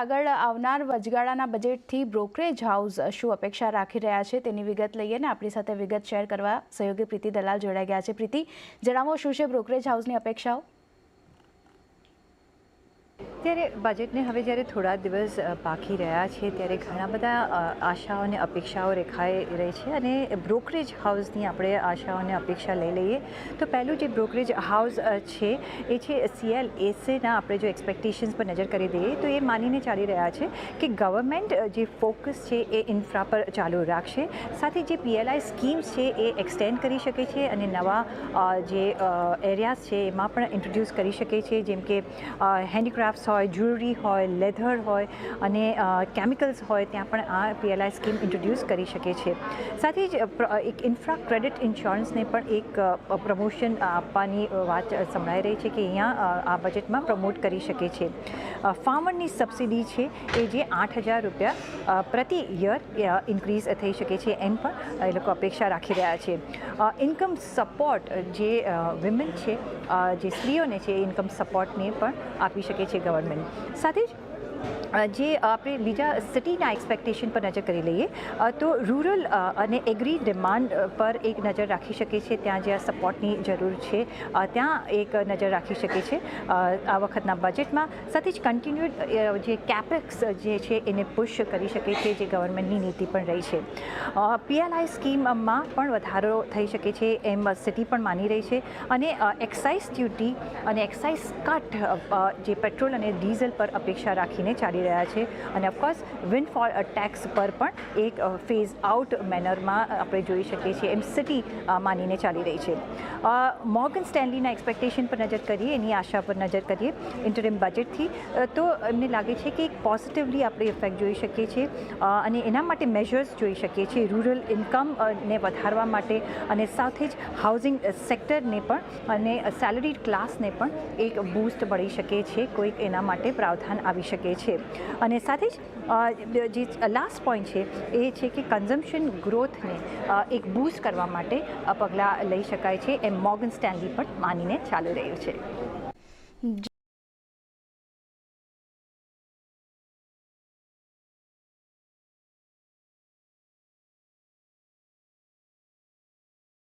આગળ આવનાર વચગાળાના બજેટથી બ્રોકરેજ હાઉસ શું અપેક્ષા રાખી રહ્યા છે તેની વિગત લઈએ ને આપણી સાથે વિગત શેર કરવા સહયોગી પ્રીતિ દલાલ જોડાઈ ગયા છે। પ્રીતિ, જણાવો શું છે બ્રોકરેજ હાઉસની અપેક્ષાઓ? ત્યારે બજેટને હવે જ્યારે થોડા દિવસ બાકી રહ્યા છે ત્યારે ઘણા બધા આશાઓ અને અપેક્ષાઓ રેખાઈ રહી છે અને બ્રોકરેજ હાઉસની આપણે આશાઓ અને અપેક્ષા લઈ લઈએ તો પહેલું જે બ્રોકરેજ હાઉસ છે એ છે CLSAના આપણે જો એક્સપેક્ટેશન્સ પર નજર કરી દઈએ તો એ માનીને ચાલી રહ્યા છે કે ગવર્મેન્ટ જે ફોકસ છે એ ઇન્ફ્રા પર ચાલુ રાખશે, સાથે જે PLI સ્કીમ્સ છે એ એક્સટેન્ડ કરી શકે છે અને નવા જે એરિયાઝ છે એમાં પણ ઇન્ટ્રોડ્યુસ કરી શકે છે, જેમ કે હેન્ડીક્રાફ્ટ્સ હોય, જ્વેલરી હોય, લેધર હોય અને કેમિકલ્સ હોય, ત્યાં પણ આ PLI સ્કીમ ઇન્ટ્રોડ્યુસ કરી શકે છે। સાથે જ એક ઇન્ફ્રા ક્રેડિટ ઇન્સ્યોરન્સને પણ એક પ્રમોશન આપવાની વાત સંભળાઈ રહી છે કે અહીંયા આ બજેટમાં પ્રમોટ કરી શકે છે। ફાર્મરની સબસિડી છે એ જે 8,000 રૂપિયા પ્રતિ યર ઇન્ક્રીઝ થઈ શકે છે એમ પણ એ લોકો અપેક્ષા રાખી રહ્યા છે। ઇન્કમ સપોર્ટ જે વિમેન છે, જે સ્ત્રીઓને છે એ ઇન્કમ સપોર્ટને પણ આપી શકે છે ગવર્મેન્ટ। સાથે જ જે આપણે બીજા સિટીના એક્સપેક્ટેશન પર નજર કરી લઈએ તો રૂરલ અને એગ્રી ડિમાન્ડ પર એક નજર રાખી શકે છે, ત્યાં જ્યાં સપોર્ટની જરૂર છે ત્યાં એક નજર રાખી શકે છે આ વખતના બજેટમાં। સાથે જ કન્ટિન્યુડ જે કેપેક્સ જે છે એને પુશ કરી શકે છે, જે ગવર્મેન્ટની નીતિ પણ રહી છે। PLI સ્કીમમાં પણ વધારો થઈ શકે છે એમ સિટી પણ માની રહી છે અને એક્સાઇઝ ડ્યુટી અને એક્સાઇઝ કટ જે પેટ્રોલ અને ડીઝલ પર અપેક્ષા રાખીને ચાલી રહ્યા છે અને ઓફકોર્સ વિન્ડફોલ ટેક્સ પર પણ એક ફેઝ આઉટ મેનરમાં આપણે જોઈ શકીએ છીએ એમ સિટી માનીને ચાલી રહી છે। મોર્ગન સ્ટેનલીના એક્સપેક્ટેશન પર નજર કરીએ, એની આશા પર નજર કરીએ ઇન્ટરિમ બજેટથી, તો એમને લાગે છે કે એક પોઝિટિવલી આપણે ઇફેક્ટ જોઈ શકીએ છીએ અને એના માટે મેજર્સ જોઈ શકીએ છીએ રૂરલ ઇન્કમને વધારવા માટે અને સાથે જ હાઉસિંગ સેક્ટરને પણ અને સેલરીડ ક્લાસને પણ એક બૂસ્ટ મળી શકે છે, કોઈક એના માટે પ્રાવધાન આવી શકે છે। અને સાથે જ જે લાસ્ટ પોઈન્ટ છે એ છે કે કન્ઝમ્પશન ગ્રોથને એક બૂસ્ટ કરવા માટે પગલાં લઈ શકાય છે એમ મોર્ગન સ્ટેનલી પણ માનીને ચાલી રહ્યું છે।